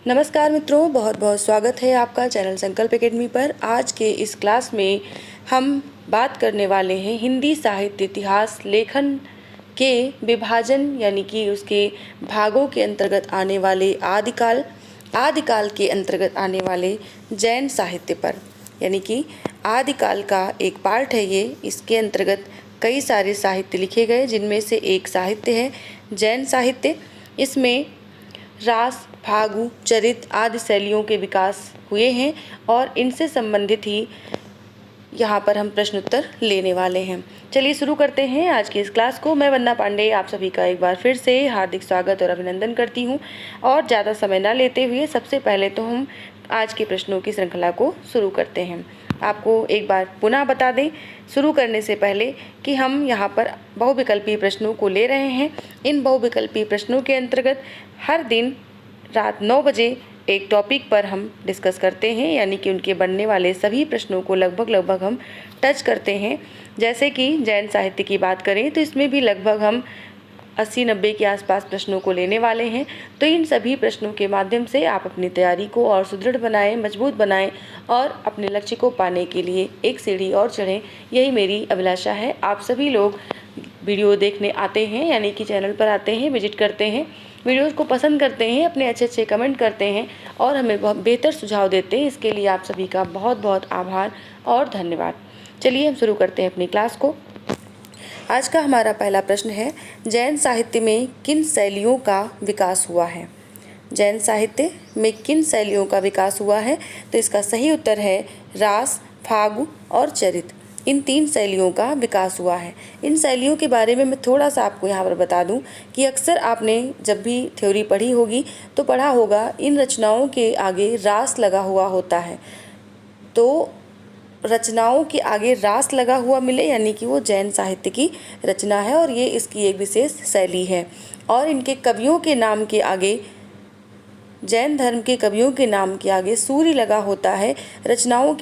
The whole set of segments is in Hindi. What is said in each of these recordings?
नमस्कार मित्रों, बहुत बहुत स्वागत है आपका चैनल संकल्प एकेडमी पर। आज के इस क्लास में हम बात करने वाले हैं हिंदी साहित्य इतिहास लेखन के विभाजन यानी कि उसके भागों के अंतर्गत आने वाले आदिकाल के अंतर्गत आने वाले जैन साहित्य पर। यानी कि आदिकाल का एक पार्ट है ये। इसके अंतर्गत कई सारे साहित्य लिखे गए, जिनमें से एक साहित्य है जैन साहित्य। इसमें रास, फागु, चरित आदि शैलियों के विकास हुए हैं और इनसे संबंधित ही यहाँ पर हम प्रश्न उत्तर लेने वाले हैं। चलिए शुरू करते हैं आज की इस क्लास को। मैं वंदना पांडे आप सभी का एक बार फिर से हार्दिक स्वागत और अभिनंदन करती हूँ। और ज़्यादा समय न लेते हुए सबसे पहले तो हम आज के प्रश्नों की श्रृंखला को शुरू करते हैं। आपको एक बार पुनः बता दें शुरू करने से पहले कि हम यहाँ पर बहुविकल्पीय प्रश्नों को ले रहे हैं। इन बहुविकल्पीय प्रश्नों के अंतर्गत हर दिन रात 9 बजे एक टॉपिक पर हम डिस्कस करते हैं, यानी कि उनके बनने वाले सभी प्रश्नों को लगभग हम टच करते हैं। जैसे कि जैन साहित्य की बात करें तो इसमें भी लगभग हम 80-90 के आसपास प्रश्नों को लेने वाले हैं। तो इन सभी प्रश्नों के माध्यम से आप अपनी तैयारी को और सुदृढ़ बनाएं, मजबूत बनाएं और अपने लक्ष्य को पाने के लिए एक सीढ़ी और चढ़ें, यही मेरी अभिलाषा है। आप सभी लोग वीडियो देखने आते हैं, यानी कि चैनल पर आते हैं, विजिट करते हैं, वीडियोस को पसंद करते हैं, अपने अच्छे कमेंट करते हैं और हमें बहुत बेहतर सुझाव देते हैं। इसके लिए आप सभी का बहुत बहुत आभार और धन्यवाद। चलिए हम शुरू करते हैं अपनी क्लास को। आज का हमारा पहला प्रश्न है, जैन साहित्य में किन शैलियों का विकास हुआ है? जैन साहित्य में किन शैलियों का विकास हुआ है? तो इसका सही उत्तर है रास, फागु और चरित। इन 3 शैलियों का विकास हुआ है। इन शैलियों के बारे में मैं थोड़ा सा आपको यहाँ पर बता दूँ कि अक्सर आपने जब भी थ्योरी पढ़ी होगी तो पढ़ा होगा इन रचनाओं के आगे रास लगा हुआ होता है। तो रचनाओं के आगे रास लगा हुआ मिले यानी कि वो जैन साहित्य की रचना है और ये इसकी एक विशेष शैली है। और इनके कवियों के नाम के आगे, जैन धर्म के कवियों के नाम के आगे सूर्य लगा होता है, रचनाओं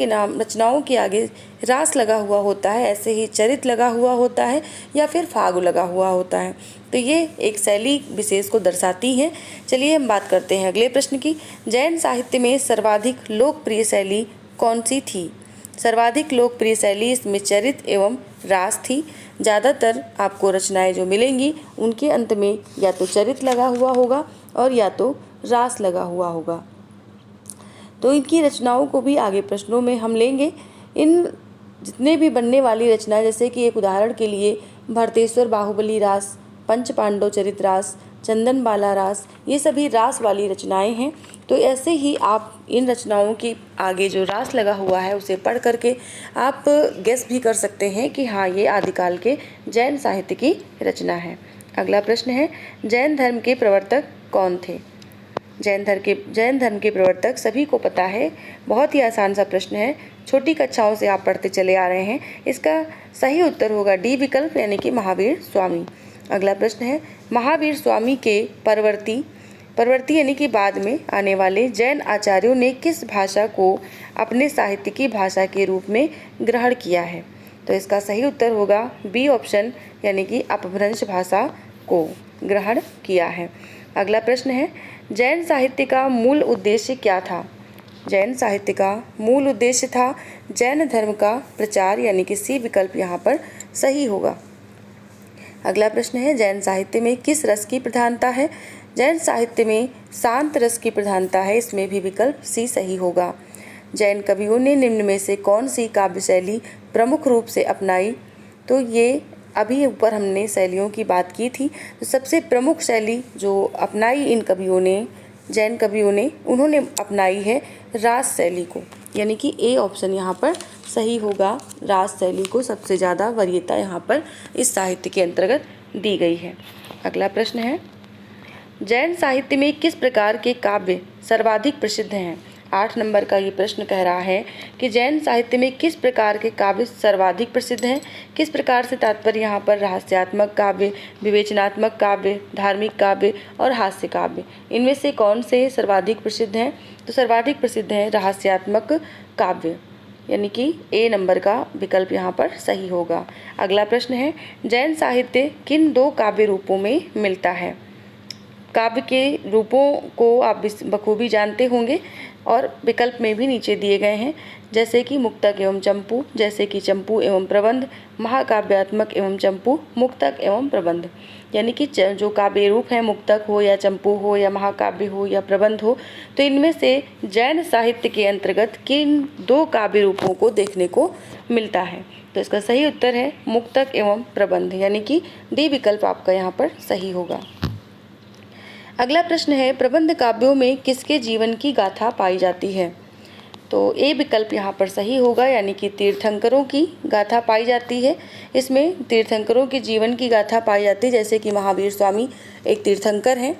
के आगे रास लगा हुआ होता है, ऐसे ही चरित लगा हुआ होता है या फिर फागु लगा हुआ होता है। तो ये एक शैली विशेष को दर्शाती हैं। चलिए हम बात करते हैं अगले प्रश्न की। जैन साहित्य में सर्वाधिक लोकप्रिय शैली कौन सी थी? सर्वाधिक लोकप्रिय शैली इसमें चरित एवं रास थी। ज़्यादातर आपको रचनाएं जो मिलेंगी उनके अंत में या तो चरित लगा हुआ होगा और या तो रास लगा हुआ होगा। तो इनकी रचनाओं को भी आगे प्रश्नों में हम लेंगे। इन जितने भी बनने वाली रचनाएं, जैसे कि एक उदाहरण के लिए भरतेश्वर बाहुबली रास, पंच पांडव चरित रास, चंदन बाला रास, ये सभी रास वाली रचनाएं हैं। तो ऐसे ही आप इन रचनाओं के आगे जो रास लगा हुआ है उसे पढ़ करके आप गेस भी कर सकते हैं कि हाँ, ये आदिकाल के जैन साहित्य की रचना है। अगला प्रश्न है, जैन धर्म के प्रवर्तक कौन थे? जैन धर्म के प्रवर्तक सभी को पता है। बहुत ही आसान सा प्रश्न है, छोटी कक्षाओं से आप पढ़ते चले आ रहे हैं। इसका सही उत्तर होगा डी विकल्प, यानी कि महावीर स्वामी। अगला प्रश्न है, महावीर स्वामी के परवर्ती यानी कि बाद में आने वाले जैन आचार्यों ने किस भाषा को अपने साहित्य की भाषा के रूप में ग्रहण किया है? तो इसका सही उत्तर होगा बी ऑप्शन, यानी कि अपभ्रंश भाषा को ग्रहण किया है। अगला प्रश्न है, जैन साहित्य का मूल उद्देश्य क्या था? जैन साहित्य का मूल उद्देश्य था जैन धर्म का प्रचार, यानी कि सी विकल्प यहाँ पर सही होगा। अगला प्रश्न है, जैन साहित्य में किस रस की प्रधानता है? जैन साहित्य में शांत रस की प्रधानता है, इसमें भी विकल्प सी सही होगा। जैन कवियों ने निम्न में से कौन सी काव्य शैली प्रमुख रूप से अपनाई? तो ये अभी ऊपर हमने शैलियों की बात की थी। तो सबसे प्रमुख शैली जो अपनाई इन कवियों ने, जैन कवियों ने, उन्होंने अपनाई है रास शैली को, यानी कि ए ऑप्शन यहाँ पर सही होगा। रास शैली को सबसे ज़्यादा वरीयता यहाँ पर इस साहित्य के अंतर्गत दी गई है। अगला प्रश्न है, जैन साहित्य में किस प्रकार के काव्य सर्वाधिक प्रसिद्ध हैं? 8 नंबर का ये प्रश्न कह रहा है कि जैन साहित्य में किस प्रकार के काव्य सर्वाधिक प्रसिद्ध हैं। किस प्रकार से तात्पर्य यहाँ पर रहस्यात्मक काव्य, विवेचनात्मक काव्य, धार्मिक काव्य और हास्य काव्य, इनमें से कौन से सर्वाधिक प्रसिद्ध हैं? तो सर्वाधिक प्रसिद्ध हैं रहस्यात्मक काव्य, यानी कि ए नंबर का विकल्प यहाँ पर सही होगा। अगला प्रश्न है, जैन साहित्य किन 2 काव्य रूपों में मिलता है? काव्य के रूपों को आप बखूबी जानते होंगे और विकल्प में भी नीचे दिए गए हैं, जैसे कि मुक्तक एवं चंपू, जैसे कि चंपू एवं प्रबंध, महाकाव्यात्मक एवं चंपू, मुक्तक एवं प्रबंध। यानी कि जो काव्य रूप है, मुक्तक हो या चंपू हो या महाकाव्य हो या प्रबंध हो, तो इनमें से जैन साहित्य के अंतर्गत किन 2 काव्य रूपों को देखने को मिलता है। तो इसका सही उत्तर है मुक्तक एवं प्रबंध, यानी कि डी विकल्प आपका यहाँ पर सही होगा। अगला प्रश्न है, प्रबंध काव्यों में किसके जीवन की गाथा पाई जाती है? तो ए विकल्प यहाँ पर सही होगा, यानी कि तीर्थंकरों की गाथा पाई जाती है। इसमें तीर्थंकरों के जीवन की गाथा पाई जाती है, जैसे कि महावीर स्वामी एक तीर्थंकर हैं।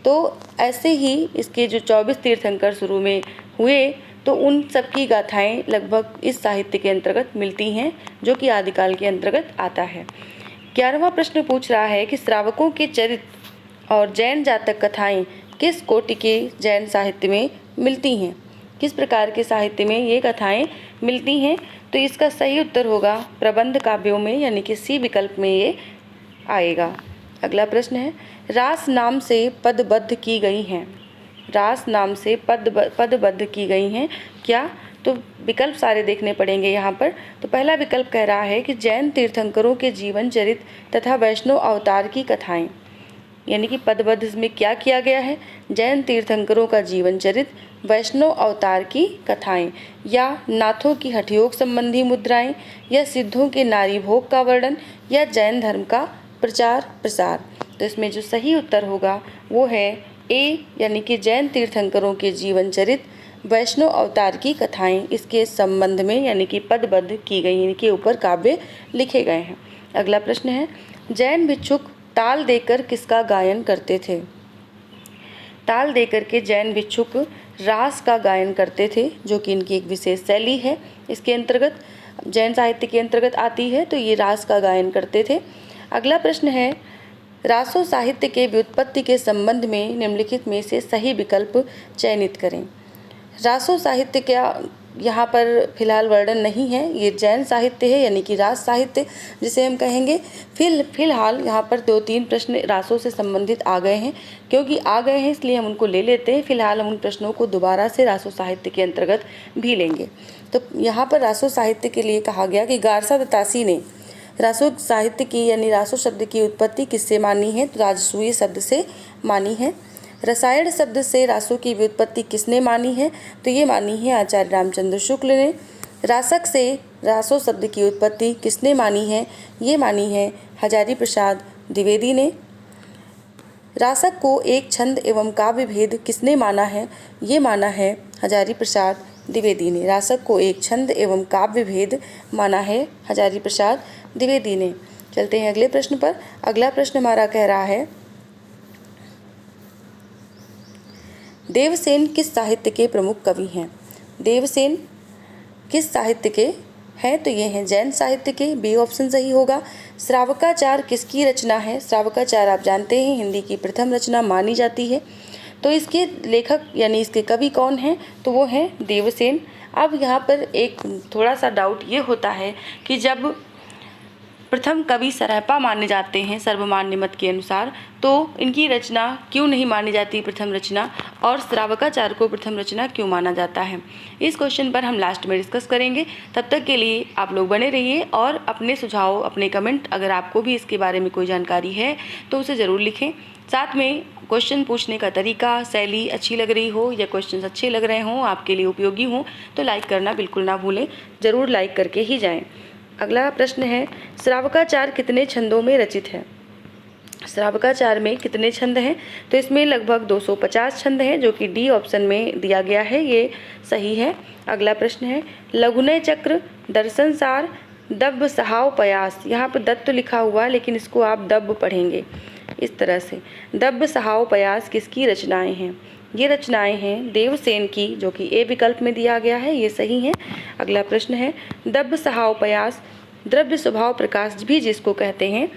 तो ऐसे ही इसके जो 24 तीर्थंकर शुरू में हुए, तो उन सब की गाथाएँ लगभग इस साहित्य के अंतर्गत मिलती हैं, जो कि आदिकाल के अंतर्गत आता है। 11वां प्रश्न पूछ रहा है कि श्रावकों के चरित्र और जैन जातक कथाएं किस कोटि के जैन साहित्य में मिलती हैं? किस प्रकार के साहित्य में ये कथाएं मिलती हैं? तो इसका सही उत्तर होगा प्रबंध काव्यों में, यानी कि सी विकल्प में ये आएगा। अगला प्रश्न है, रास नाम से पदबद्ध की गई हैं। रास नाम से पदबद्ध की गई हैं क्या? तो विकल्प सारे देखने पड़ेंगे यहाँ पर। तो पहला विकल्प कह रहा है कि जैन तीर्थंकरों के जीवन चरित्र तथा वैष्णव अवतार की कथाएं, यानी कि पदबद्ध में क्या किया गया है? जैन तीर्थंकरों का जीवन चरित्र, वैष्णव अवतार की कथाएं, या नाथों की हठयोग संबंधी मुद्राएं, या सिद्धों के नारी भोग का वर्णन, या जैन धर्म का प्रचार प्रसार। तो इसमें जो सही उत्तर होगा वो है ए, यानी कि जैन तीर्थंकरों के जीवन चरित्र, वैष्णव अवतार की कथाएं इसके संबंध में, यानी कि पदबद्ध की गई, इनके ऊपर काव्य लिखे गए हैं। अगला प्रश्न है, जैन भिक्षुक ताल देकर किसका गायन करते थे? ताल देकर के जैन भिक्षुक रास का गायन करते थे, जो कि इनकी एक विशेष शैली है, इसके अंतर्गत जैन साहित्य के अंतर्गत आती है। तो ये रास का गायन करते थे। अगला प्रश्न है, रासो साहित्य के व्युत्पत्ति के संबंध में निम्नलिखित में से सही विकल्प चयनित करें। रासो साहित्य क्या यहाँ पर फिलहाल वर्णन नहीं है, ये जैन साहित्य है, यानी कि रास साहित्य जिसे हम कहेंगे। फिलहाल यहाँ पर 2-3 प्रश्न रासों से संबंधित आ गए हैं, क्योंकि आ गए हैं इसलिए हम उनको ले लेते हैं। फिलहाल हम उन प्रश्नों को दोबारा से रासो साहित्य के अंतर्गत भी लेंगे। तो यहाँ पर रासो साहित्य के लिए कहा गया कि गारसा दत्तासी ने रासो साहित्य की, यानी रासो शब्द की उत्पत्ति किससे मानी है? तो राजसूय शब्द से मानी है। रसायन शब्द से रासों की व्युत्पत्ति किसने मानी है? तो ये मानी है आचार्य रामचंद्र शुक्ल ने। रासक से रासो शब्द की उत्पत्ति किसने मानी है? ये मानी है हजारी प्रसाद द्विवेदी ने। रासक को एक छंद एवं काव्य भेद किसने माना है? ये माना है हजारी प्रसाद द्विवेदी ने। रासक को एक छंद एवं काव्य भेद माना है हजारी प्रसाद द्विवेदी ने। चलते हैं अगले प्रश्न पर। अगला प्रश्न हमारा कह रहा है, देवसेन किस साहित्य के प्रमुख कवि हैं? देवसेन किस साहित्य के हैं? तो ये हैं जैन साहित्य के। बी ऑप्शन सही होगा। श्रावकाचार किसकी रचना है? श्रावकाचार आप जानते हैं हिंदी की प्रथम रचना मानी जाती है। तो इसके लेखक यानी इसके कवि कौन हैं? तो वो हैं देवसेन। अब यहाँ पर एक थोड़ा सा डाउट ये होता है कि जब प्रथम कवि सरहपा माने जाते हैं सर्वमान्य मत के अनुसार, तो इनकी रचना क्यों नहीं मानी जाती प्रथम रचना, और श्रावकाचार्य को प्रथम रचना क्यों माना जाता है? इस क्वेश्चन पर हम लास्ट में डिस्कस करेंगे। तब तक के लिए आप लोग बने रहिए और अपने सुझाव, अपने कमेंट, अगर आपको भी इसके बारे में कोई जानकारी है तो उसे ज़रूर लिखें। साथ में क्वेश्चन पूछने का तरीका, शैली अच्छी लग रही हो या क्वेश्चन अच्छे लग रहे हों, आपके लिए उपयोगी हों, तो लाइक करना बिल्कुल ना भूलें, ज़रूर लाइक करके ही जाएँ। अगला प्रश्न है, श्रावकाचार कितने छंदों में रचित है? श्रावकाचार में कितने छंद हैं? तो इसमें लगभग 250 छंद हैं, जो कि डी ऑप्शन में दिया गया है, ये सही है। अगला प्रश्न है, लघुनय चक्र, दर्शन सार, दब्ब सहाव पयास। यहाँ पर दत्त तो लिखा हुआ है लेकिन इसको आप दब्ब पढ़ेंगे इस तरह से। दब्ब सहाव पयास किसकी रचनाएं हैं? ये रचनाएं हैं देवसेन की, जो कि ए विकल्प में दिया गया है, ये सही है। अगला प्रश्न है, दब्ब सहाव पयास द्रव्य स्वभाव प्रकाश भी जिसको कहते हैं,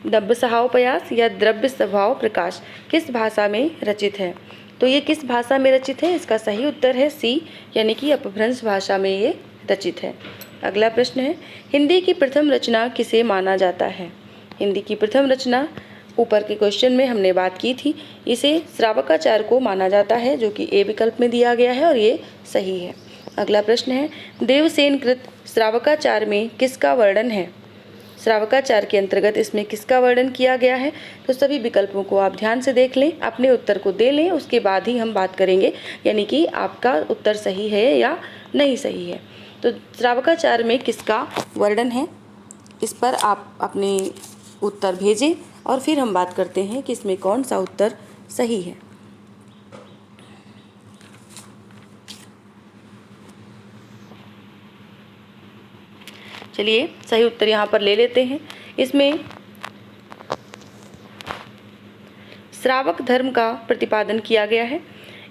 दब्ब सहाव पयास या द्रव्य स्वभाव प्रकाश किस भाषा में रचित है? तो ये किस भाषा में रचित है? इसका सही उत्तर है सी, यानी कि अपभ्रंश भाषा में ये रचित है। अगला प्रश्न है, हिंदी की प्रथम रचना किसे माना जाता है? हिंदी की प्रथम रचना ऊपर के क्वेश्चन में हमने बात की थी, इसे श्रावकाचार को माना जाता है, जो कि ए विकल्प में दिया गया है और ये सही है। अगला प्रश्न है, देवसेन कृत श्रावकाचार में किसका वर्णन है? श्रावकाचार के अंतर्गत इसमें किसका वर्णन किया गया है? तो सभी विकल्पों को आप ध्यान से देख लें, अपने उत्तर को दे लें, उसके बाद ही हम बात करेंगे, यानी कि आपका उत्तर सही है या नहीं सही है। तो श्रावकाचार में किसका वर्णन है, इस पर आप अपने उत्तर भेजें और फिर हम बात करते हैं कि इसमें कौन सा उत्तर सही है। चलिए सही उत्तर यहाँ पर ले लेते हैं। इसमें श्रावक धर्म का प्रतिपादन किया गया है,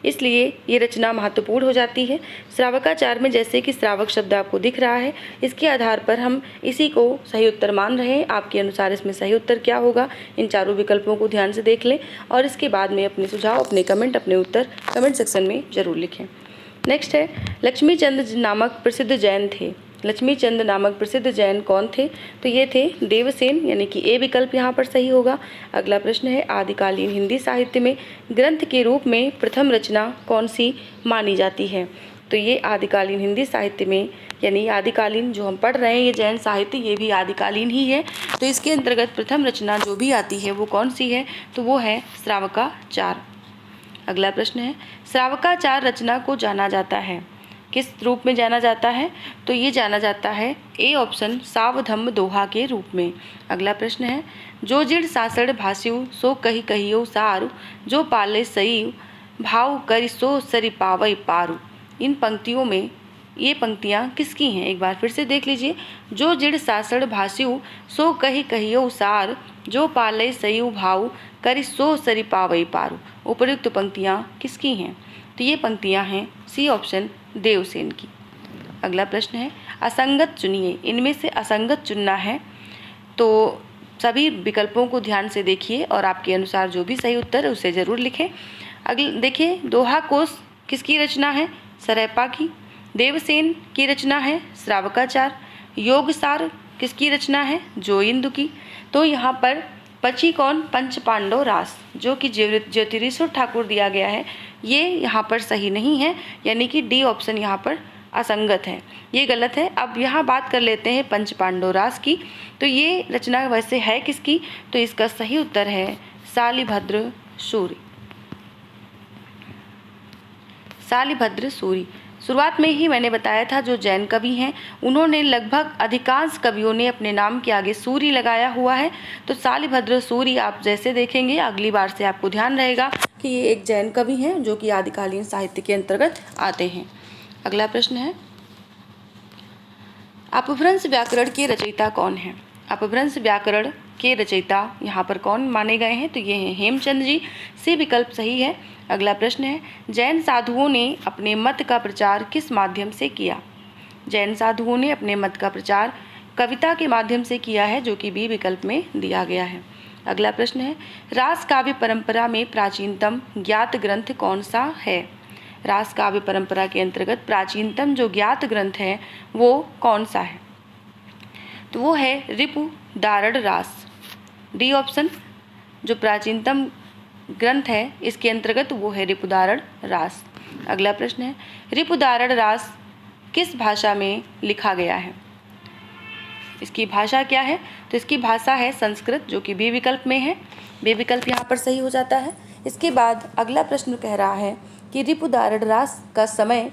इसलिए ये रचना महत्वपूर्ण हो जाती है। श्रावकाचार में जैसे कि श्रावक शब्द आपको दिख रहा है, इसके आधार पर हम इसी को सही उत्तर मान रहे हैं। आपके अनुसार इसमें सही उत्तर क्या होगा, इन चारों विकल्पों को ध्यान से देख लें और इसके बाद में अपने सुझाव, अपने कमेंट, अपने उत्तर कमेंट सेक्शन में जरूर लिखें। नेक्स्ट है, लक्ष्मीचंद नामक प्रसिद्ध जैन थे। लक्ष्मीचंद नामक प्रसिद्ध जैन कौन थे? तो ये थे देवसेन, यानी कि ए विकल्प यहाँ पर सही होगा। अगला प्रश्न है, आदिकालीन हिंदी साहित्य में ग्रंथ के रूप में प्रथम रचना कौन सी मानी जाती है? तो ये आदिकालीन हिंदी साहित्य में, यानी आदिकालीन जो हम पढ़ रहे हैं ये जैन साहित्य, ये भी आदिकालीन ही है। तो इसके अंतर्गत प्रथम रचना जो भी आती है वो कौन सी है? तो वो है श्रावकाचार। अगला प्रश्न है, श्रावकाचार रचना को जाना जाता है, किस रूप में जाना जाता है? तो ये जाना जाता है ए ऑप्शन सावधम्म दोहा के रूप में। अगला प्रश्न है, जो जिड़ सासड़ भास्यु सो कही कहियो सारु, जो पाले सई भाव करि सो सरि पावई पारु। इन पंक्तियों में ये पंक्तियाँ किसकी हैं? एक बार फिर से देख लीजिए। जो जिड़ सासड़ भास्यु सो कही कहियो सार, जो पाले सई भाव करि सो सरि पावई पारु। उपयुक्त पंक्तियाँ किसकी हैं? तो ये पंक्तियाँ हैं सी ऑप्शन देवसेन की। अगला प्रश्न है, असंगत चुनिए। इनमें से असंगत चुनना है, तो सभी विकल्पों को ध्यान से देखिए और आपके अनुसार जो भी सही उत्तर है उसे ज़रूर लिखें। अगले देखिए, दोहा कोश किसकी रचना है? सरैपा की। देवसेन की रचना है श्रावकाचार। योगसार किसकी रचना है? जोइंदु की। तो यहाँ पर बची कौन? पंच पांडव रास, जो कि ज्योतिरीश्वर ठाकुर दिया गया है, ये यहाँ पर सही नहीं है, यानी कि डी ऑप्शन यहाँ पर असंगत है, ये गलत है। अब यहाँ बात कर लेते हैं पंच पांडव रास की। तो ये रचना वैसे है किसकी? तो इसका सही उत्तर है शालिभद्र सूरि। शालिभद्र सूरि। शुरुआत में ही मैंने बताया था, जो जैन कवि हैं उन्होंने लगभग अधिकांश कवियों ने अपने नाम के आगे सूरि लगाया हुआ है। तो शालिभद्र सूरि आप जैसे देखेंगे अगली बार से आपको ध्यान रहेगा कि ये एक जैन कवि हैं जो कि आदिकालीन साहित्य के अंतर्गत आते हैं। अगला प्रश्न है, अपभ्रंश व्याकरण के रचयिता कौन है? अपभ्रंश व्याकरण के रचयिता यहाँ पर कौन माने गए हैं? तो ये हैं हेमचंद जी। सी विकल्प सही है। अगला प्रश्न है, जैन साधुओं ने अपने मत का प्रचार किस माध्यम से किया? जैन साधुओं ने अपने मत का प्रचार कविता के माध्यम से किया है, जो कि बी विकल्प में दिया गया है। अगला प्रश्न है, रास काव्य परंपरा में प्राचीनतम ज्ञात ग्रंथ कौन सा है? रास काव्य परंपरा के अंतर्गत प्राचीनतम जो ज्ञात ग्रंथ है वो कौन सा है? तो वो है रिपुदारड़ रास। डी ऑप्शन जो प्राचीनतम ग्रंथ है इसके अंतर्गत वो है रिपुदारड़ रास। अगला प्रश्न है, रिपुदारड़ रास किस भाषा में लिखा गया है? इसकी भाषा क्या है? तो इसकी भाषा है संस्कृत, जो कि बी विकल्प में है। बी विकल्प यहाँ पर सही हो जाता है। इसके बाद अगला प्रश्न कह रहा है कि रिपुदारड़ रास का समय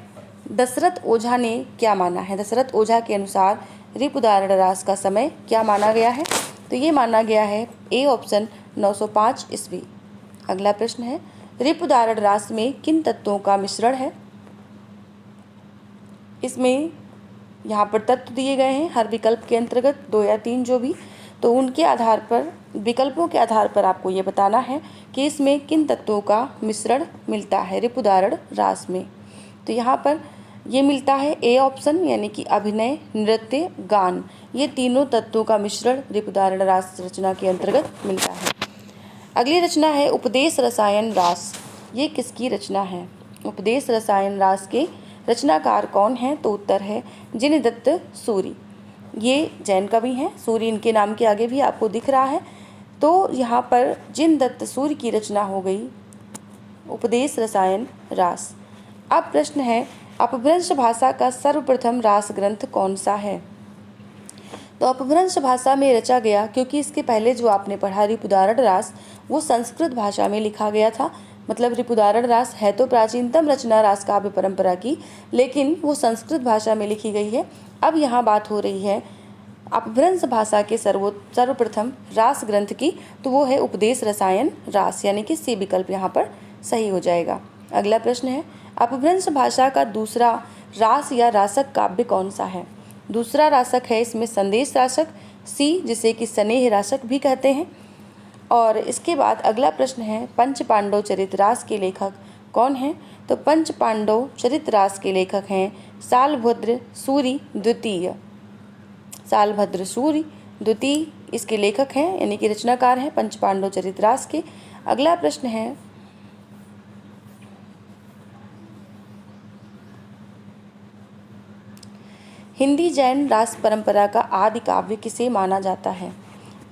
दशरथ ओझा ने क्या माना है? दशरथ ओझा के अनुसार रिपुदारड़ रास का समय क्या माना गया है? तो ये माना गया है ए ऑप्शन 905 ईस्वी। अगला प्रश्न है, रिपुदारड़ रास में किन तत्वों का मिश्रण है? इसमें यहाँ पर तत्व दिए गए हैं हर विकल्प के अंतर्गत 2 या 3 जो भी, तो उनके आधार पर, विकल्पों के आधार पर आपको ये बताना है कि इसमें किन तत्वों का मिश्रण मिलता है रिपुदारड़ रास में। तो यहाँ पर ये मिलता है ए ऑप्शन, यानी कि अभिनय, नृत्य, गान, ये तीनों तत्वों का मिश्रण रिपुदारड़ रास रचना के अंतर्गत मिलता है। अगली रचना है उपदेश रसायन रास। ये किसकी रचना है? उपदेश रसायन रास के रचनाकार कौन है? तो उत्तर है जिनदत्त सूरि। ये जैन कवि हैं। सूरि इनके नाम के आगे भी आपको दिख रहा है। तो यहाँ पर जिन दत्त सूर्य की रचना हो गई उपदेश रसायन रास। अब प्रश्न है, अपभ्रंश भाषा का सर्वप्रथम रास ग्रंथ कौन सा है? तो अपभ्रंश भाषा में रचा गया, क्योंकि इसके पहले जो आपने पढ़ा रिपुदारण रास, वो संस्कृत भाषा में लिखा गया था। मतलब रिपुदारण रास है तो प्राचीनतम रचना रास काव्य परंपरा की, लेकिन वो संस्कृत भाषा में लिखी गई है। अब यहाँ बात हो रही है अपभ्रंश भाषा के सर्वप्रथम रास ग्रंथ की, तो वो है उपदेश रसायन रास, यानी कि सी विकल्प यहाँ पर सही हो जाएगा। अगला प्रश्न है, अपभ्रंश भाषा का दूसरा रास या रासक काव्य कौन सा है? दूसरा रासक है इसमें संदेश रासक, सी, जिसे कि स्नेह रासक भी कहते हैं। और इसके बाद अगला प्रश्न है, पंच पांडव चरित रास के लेखक कौन हैं? तो पंच पांडव चरित रास के लेखक हैं सालभद्र सूरि द्वितीय। सालभद्र सूरि द्वितीय इसके लेखक हैं, यानी कि रचनाकार हैं पंच पांडव चरित रास के। अगला प्रश्न है, हिंदी जैन रास परंपरा का आदि काव्य किसे माना जाता है?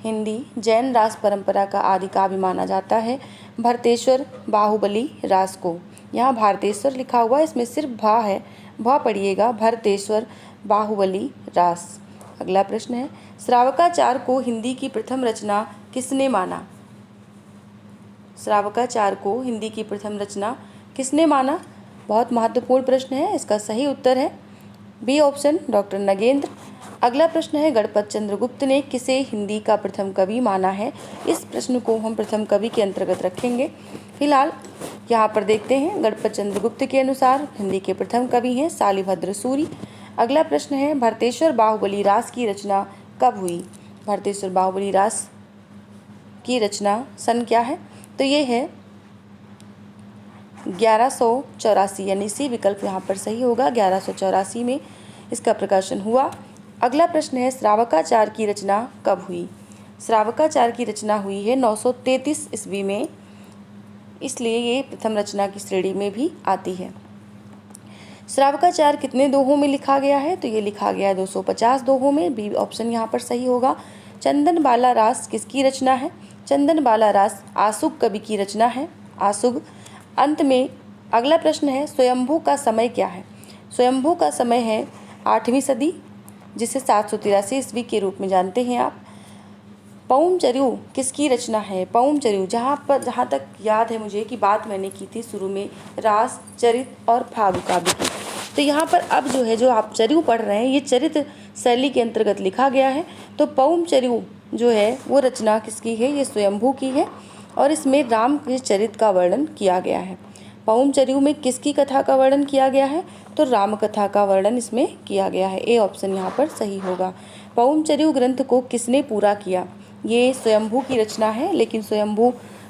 हिंदी जैन रास परंपरा का आदि काव्य माना जाता है भरतेश्वर बाहुबली रास को। यहाँ भारतेश्वर लिखा हुआ है, इसमें सिर्फ भा है, भा पढ़िएगा, भरतेश्वर बाहुबली रास। अगला प्रश्न है, श्रावकाचार को हिंदी की प्रथम रचना किसने माना? श्रावकाचार को हिंदी की प्रथम रचना किसने माना? बहुत महत्वपूर्ण प्रश्न है। इसका सही उत्तर है बी ऑप्शन, डॉक्टर नगेंद्र। अगला प्रश्न है, गणपत चंद्रगुप्त ने किसे हिंदी का प्रथम कवि माना है? इस प्रश्न को हम प्रथम कवि के अंतर्गत रखेंगे। फिलहाल यहाँ पर देखते हैं, गणपत चंद्रगुप्त के अनुसार हिंदी के प्रथम कवि हैं सालिभद्र सूरि। अगला प्रश्न है, भरतेश्वर बाहुबली रास की रचना कब हुई? भरतेश्वर बाहुबली रास की रचना सन क्या है? तो ये है 1184, यानी सी विकल्प यहाँ पर सही होगा। 1184 में इसका प्रकाशन हुआ। अगला प्रश्न है, श्रावकाचार की रचना कब हुई? श्रावकाचार की रचना हुई है 933 ईस्वी में, इसलिए ये प्रथम रचना की श्रेणी में भी आती है। श्रावकाचार कितने दोहों में लिखा गया है? तो ये लिखा गया है 250 दोहों में, बी ऑप्शन यहाँ पर सही होगा। चंदन बाला रास किसकी रचना है? चंदन बाला रास आसुग कवि की रचना है, आसुग। अंत में अगला प्रश्न है, स्वयंभू का समय क्या है? स्वयंभू का समय है 8वीं सदी, जिसे 783 ईस्वी के रूप में जानते हैं आप। पौमचर्यू किसकी रचना है? पौमचर्यू, जहाँ तक याद है मुझे कि बात मैंने की थी शुरू में रास, चरित और फागु काव्य की, तो यहाँ पर अब जो है, जो आप चर्यू पढ़ रहे हैं, ये चरित शैली के अंतर्गत लिखा गया है। तो पौमचर्यू जो है वो रचना किसकी है? ये स्वयंभू की है, और इसमें राम के चरित का वर्णन किया गया है। पौमचर्यू में किसकी कथा का वर्णन किया गया है? तो राम कथा का वर्णन इसमें किया गया है। ए ऑप्शन यहाँ पर सही होगा। पौमचर्यू ग्रंथ को किसने पूरा किया? ये स्वयंभू की रचना है, लेकिन स्वयंभू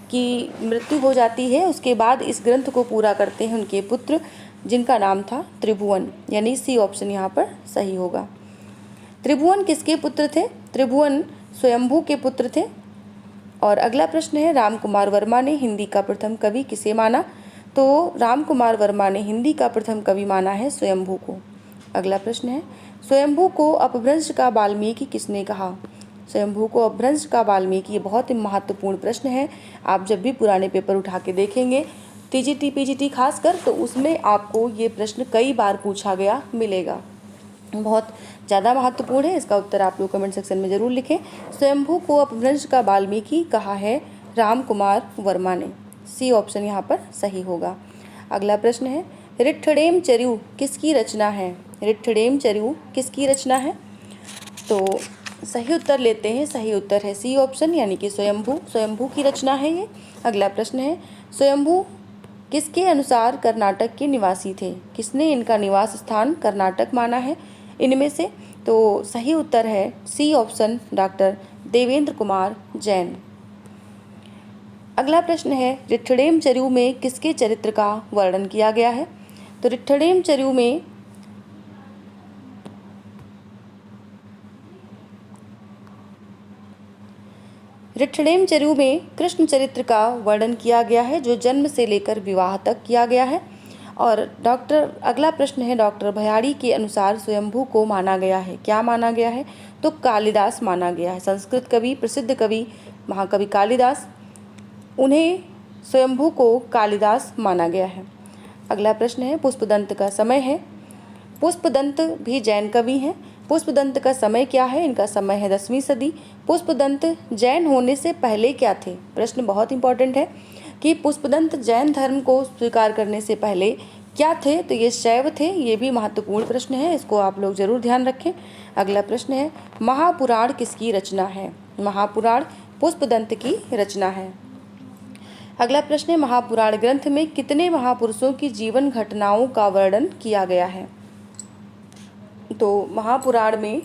की मृत्यु हो जाती है, उसके बाद इस ग्रंथ को पूरा करते हैं उनके पुत्र, जिनका नाम था त्रिभुवन, यानी सी ऑप्शन यहाँ पर सही होगा। त्रिभुवन किसके पुत्र थे? त्रिभुवन स्वयंभू के पुत्र थे। और अगला प्रश्न है, रामकुमार वर्मा ने हिंदी का प्रथम कवि किसे माना? तो रामकुमार वर्मा ने हिंदी का प्रथम कवि माना है स्वयंभू को। अगला प्रश्न है, स्वयंभू को अपभ्रंश का वाल्मीकि किसने कहा? स्वयंभू को अपभ्रंश का वाल्मीकि, ये बहुत ही महत्वपूर्ण प्रश्न है। आप जब भी पुराने पेपर उठा के देखेंगे, टीजीटी पीजीटी खासकर, तो उसमें आपको ये प्रश्न कई बार पूछा गया मिलेगा। बहुत ज़्यादा महत्वपूर्ण है। इसका उत्तर आप लोग कमेंट सेक्शन में ज़रूर लिखें। स्वयंभू को अपभ्रंश का वाल्मीकि कहा है रामकुमार वर्मा ने। सी ऑप्शन यहाँ पर सही होगा। अगला प्रश्न है, रिट्ठडेम चर्यू किसकी रचना है? रिट्ठडेम चर्यू किसकी रचना है? तो सही उत्तर लेते हैं। सही उत्तर है सी ऑप्शन, यानी कि स्वयंभू की रचना है ये। अगला प्रश्न है, स्वयंभू किसके अनुसार कर्नाटक के निवासी थे? किसने इनका निवास स्थान कर्नाटक माना है इनमें से? तो सही उत्तर है C option, doctor Devendra Kumar Jain. अगला प्रश्न है, रिट्ठडेम चर्यू में किसके चरित्र का वर्णन किया गया है? तो रिट्ठडेम चर्यू में कृष्ण चरित्र का वर्णन किया गया है, जो जन्म से लेकर विवाह तक किया गया है। और अगला प्रश्न है, डॉक्टर भयाड़ी के अनुसार स्वयंभू को माना गया है, क्या माना गया है? तो कालिदास माना गया है। संस्कृत कवि, प्रसिद्ध कवि महाकवि कालिदास, उन्हें स्वयंभू को कालिदास माना गया है। अगला प्रश्न है पुष्पदंत का समय है। पुष्पदंत भी जैन कवि हैं। पुष्पदंत का समय क्या है? इनका समय है 10वीं सदी। पुष्पदंत जैन होने से पहले क्या थे? प्रश्न बहुत इंपॉर्टेंट है कि पुष्पदंत जैन धर्म को स्वीकार करने से पहले क्या थे? तो ये शैव थे। ये भी महत्वपूर्ण प्रश्न है, इसको आप लोग जरूर ध्यान रखें। अगला प्रश्न है महापुराण किसकी रचना है? महापुराण पुष्पदंत की रचना है। अगला प्रश्न है महापुराण ग्रंथ में कितने महापुरुषों की जीवन घटनाओं का वर्णन किया गया है? तो महापुराण में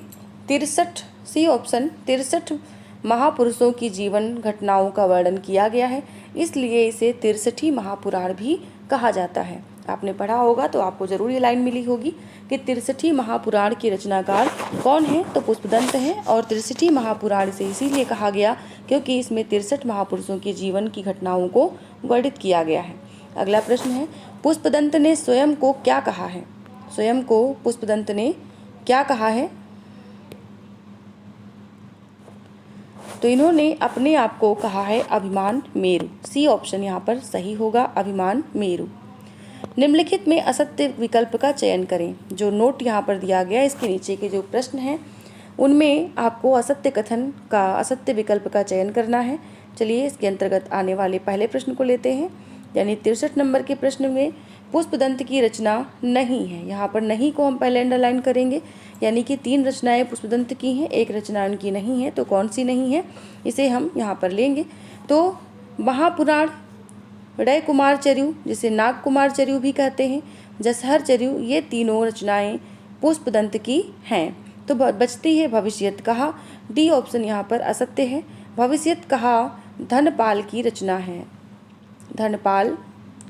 63, सी ऑप्शन, 63 महापुरुषों की जीवन घटनाओं का वर्णन किया गया है, इसलिए इसे 63 महापुराण भी कहा जाता है। आपने पढ़ा होगा तो आपको जरूर ये लाइन मिली होगी कि 63 महापुराण की रचनाकार कौन है? तो पुष्पदंत है। और 63 महापुराण से इसीलिए कहा गया क्योंकि इसमें 63 महापुरुषों के जीवन की घटनाओं को वर्णित किया गया है। अगला प्रश्न है पुष्पदंत ने स्वयं को क्या कहा है? स्वयं को पुष्पदंत ने क्या कहा है? तो इन्होंने अपने आप को कहा है अभिमान मेरु। सी ऑप्शन यहाँ पर सही होगा, अभिमान मेरु। निम्नलिखित में असत्य विकल्प का चयन करें। जो नोट यहाँ पर दिया गया इसके नीचे के जो प्रश्न हैं उनमें आपको असत्य कथन का, असत्य विकल्प का चयन करना है। चलिए इसके अंतर्गत आने वाले पहले प्रश्न को लेते हैं, यानी 63 नंबर के प्रश्न में पुष्पदंत की रचना नहीं है। यहाँ पर नहीं को हम पहले अंडरलाइन करेंगे, यानी कि 3 रचनाएं पुष्पदंत की हैं, 1 रचना उनकी नहीं है। तो कौन सी नहीं है इसे हम यहाँ पर लेंगे। तो महापुराण, रय कुमार चर्यु जिसे नाग कुमार चर्यु भी कहते हैं, जसहर चर्यु, ये तीनों रचनाएं पुष्पदंत की हैं। तो बचती है भविष्यत कहा। डी ऑप्शन यहाँ पर असत्य है। भविष्यत कहा धनपाल की रचना है। धनपाल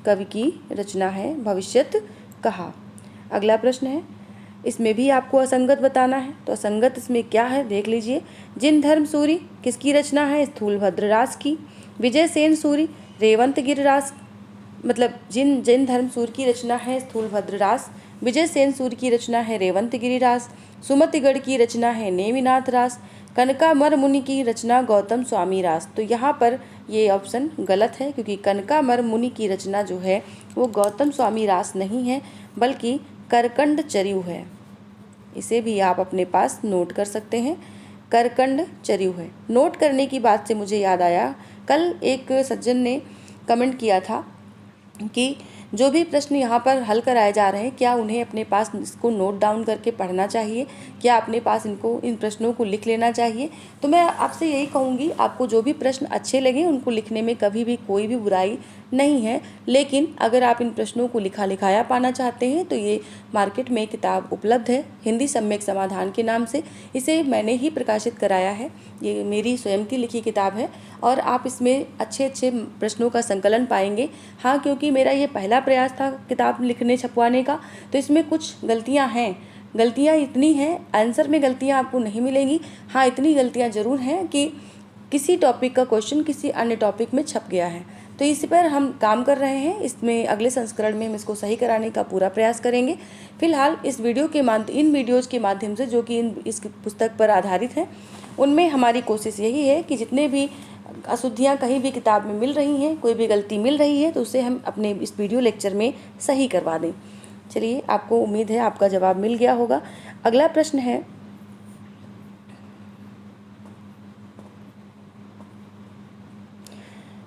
कवि की रचना है भविष्यत कहा। अगला प्रश्न है, इसमें भी आपको असंगत बताना है। तो असंगत इसमें क्या है देख लीजिए। जिन धर्म सूरी किसकी रचना है? स्थूलभद्र रास की। विजय सेन सूरी रेवंत गिरिरास, मतलब जिन धर्म सूर की रचना है स्थूलभद्र रास। विजय सेन सूर की रचना है रेवंत गिरिरास। सुमतिगढ़ की रचना है नेमिनाथ रास। कनकामर मुनि की रचना गौतम स्वामी रास। तो यहाँ पर ये ऑप्शन गलत है क्योंकि कनकामर मुनि की रचना जो है वो गौतम स्वामी रास नहीं है बल्कि करकंड चर्यु है। इसे भी आप अपने पास नोट कर सकते हैं, करकंड चर्यु है। नोट करने की बात से मुझे याद आया, कल एक सज्जन ने कमेंट किया था कि जो भी प्रश्न यहाँ पर हल कराए जा रहे हैं क्या उन्हें अपने पास इसको नोट डाउन करके पढ़ना चाहिए, क्या अपने पास इन प्रश्नों को लिख लेना चाहिए। तो मैं आपसे यही कहूँगी, आपको जो भी प्रश्न अच्छे लगे उनको लिखने में कभी भी कोई भी बुराई नहीं है, लेकिन अगर आप इन प्रश्नों को लिखा लिखाया पाना चाहते हैं तो ये मार्केट में किताब उपलब्ध है हिंदी सम्यक समाधान के नाम से। इसे मैंने ही प्रकाशित कराया है, ये मेरी स्वयं की लिखी किताब है और आप इसमें अच्छे अच्छे प्रश्नों का संकलन पाएंगे। हाँ, क्योंकि मेरा ये पहला प्रयास था किताब लिखने छपवाने का, तो इसमें कुछ गलतियाँ हैं। गलतियाँ इतनी हैं, आंसर में गलतियाँ आपको नहीं मिलेंगी। हाँ, इतनी गलतियाँ ज़रूर हैं कि किसी टॉपिक का क्वेश्चन किसी अन्य टॉपिक में छप गया है, तो इस पर हम काम कर रहे हैं। इसमें अगले संस्करण में हम इसको सही कराने का पूरा प्रयास करेंगे। फिलहाल इस वीडियो के इन वीडियोज़ के माध्यम से जो कि इस पुस्तक पर आधारित हैं उनमें हमारी कोशिश यही है कि जितने भी अशुद्धियाँ कहीं भी किताब में मिल रही हैं, कोई भी गलती मिल रही है तो उसे हम अपने इस वीडियो लेक्चर में सही करवा दें। चलिए, आपको उम्मीद है आपका जवाब मिल गया होगा। अगला प्रश्न है,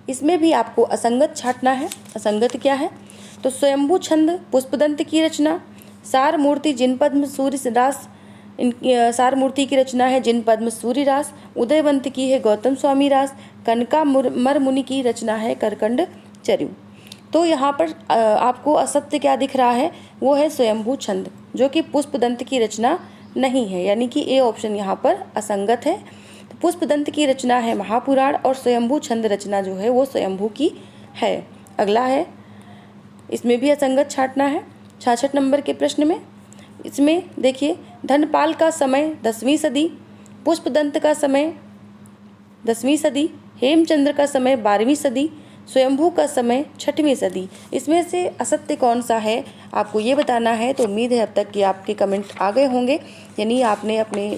इसमें भी आपको असंगत छांटना है। असंगत क्या है? तो स्वयंभू छंद पुष्पदंत की रचना। सार मूर्ति जिन पद्म सूर्य रास, सार मूर्ति की रचना है जिन पद्म सूर्य रास। उदयवंत की है गौतम स्वामी रास। कनकामर मुनि की रचना है करकंड चर्यु। तो यहाँ पर आपको असत्य क्या दिख रहा है? वो है स्वयंभू छंद, जो कि पुष्पदंत की रचना नहीं है, यानी कि ए ऑप्शन यहाँ पर असंगत है। तो पुष्पदंत की रचना है महापुराण और स्वयंभू छंद रचना जो है वो स्वयंभू की है। अगला है, इसमें भी असंगत छांटना है 66 नंबर के प्रश्न में। इसमें देखिए, धनपाल का समय 10वीं सदी, पुष्पदंत का समय 10वीं सदी, हेमचंद्र का समय 12वीं सदी, स्वयंभू का समय 6वीं सदी। इसमें से असत्य कौन सा है आपको ये बताना है। तो उम्मीद है अब तक कि आपके कमेंट आ गए होंगे, यानी आपने अपने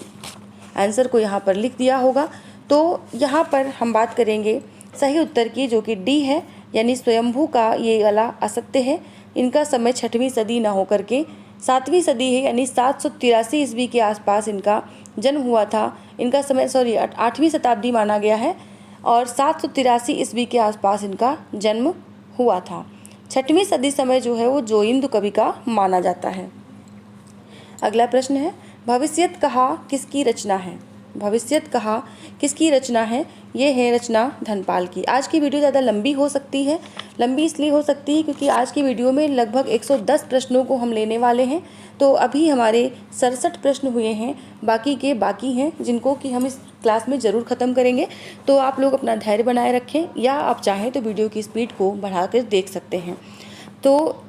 आंसर को यहाँ पर लिख दिया होगा। तो यहाँ पर हम बात करेंगे सही उत्तर की, जो कि डी है, यानी स्वयंभू का ये वाला असत्य है। इनका समय 6वीं सदी न होकर के 7वीं सदी है, यानी 783 ईस्वी के आसपास इनका जन्म हुआ था। इनका समय 8वीं शताब्दी माना गया है और 783 ईस्वी के आसपास इनका जन्म हुआ था। 6वीं सदी समय जो है वो जोइंदु कवि का माना जाता है। अगला प्रश्न है, भविष्यत कहा किसकी रचना है? भविष्यत कहा किसकी रचना है? ये है रचना धनपाल की। आज की वीडियो ज़्यादा लंबी हो सकती है। लंबी इसलिए हो सकती है क्योंकि आज की वीडियो में लगभग 110 प्रश्नों को हम लेने वाले हैं। तो अभी हमारे 67 प्रश्न हुए हैं, बाकी के बाकी हैं, जिनको कि हम इस क्लास में ज़रूर ख़त्म करेंगे। तो आप लोग अपना धैर्य बनाए रखें, या आप चाहें तो वीडियो की स्पीड को बढ़ा कर देख सकते हैं। तो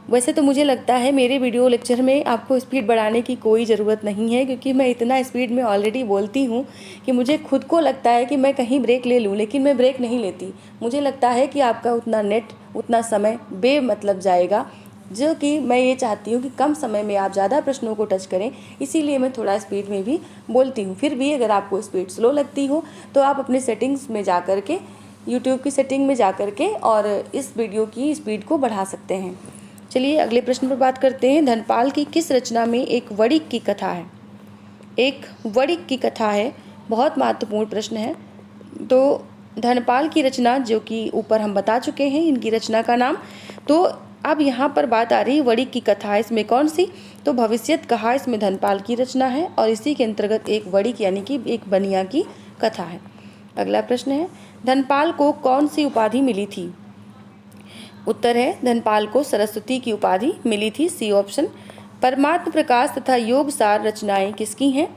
वैसे तो मुझे लगता है मेरे वीडियो लेक्चर में आपको स्पीड बढ़ाने की कोई ज़रूरत नहीं है, क्योंकि मैं इतना स्पीड में ऑलरेडी बोलती हूँ कि मुझे खुद को लगता है कि मैं कहीं ब्रेक ले लूँ, लेकिन मैं ब्रेक नहीं लेती। मुझे लगता है कि आपका उतना नेट, उतना समय बेमतलब जाएगा, जो कि मैं ये चाहती हूँ कि कम समय में आप ज़्यादा प्रश्नों को टच करें, इसीलिए मैं थोड़ा स्पीड में भी बोलती हूँ। फिर भी अगर आपको स्पीड स्लो लगती हो तो आप अपने सेटिंग्स में जा कर के, यूट्यूब की सेटिंग में जा कर के और इस वीडियो की स्पीड को बढ़ा सकते हैं। चलिए अगले प्रश्न पर बात करते हैं। धनपाल की किस रचना में एक वणिक की कथा है? एक वणिक की कथा है, बहुत महत्वपूर्ण प्रश्न है। तो धनपाल की रचना, जो कि ऊपर हम बता चुके हैं इनकी रचना का नाम, तो अब यहाँ पर बात आ रही है वणिक की कथा। इसमें कौन सी? तो भविष्यत कहा इसमें धनपाल की रचना है और इसी के अंतर्गत एक वणिक यानी कि एक बनिया की कथा है। अगला प्रश्न है, धनपाल को कौन सी उपाधि मिली थी? उत्तर है, धनपाल को सरस्वती की उपाधि मिली थी, सी ऑप्शन। परमात्म प्रकाश तथा योग सार रचनाएं किसकी हैं?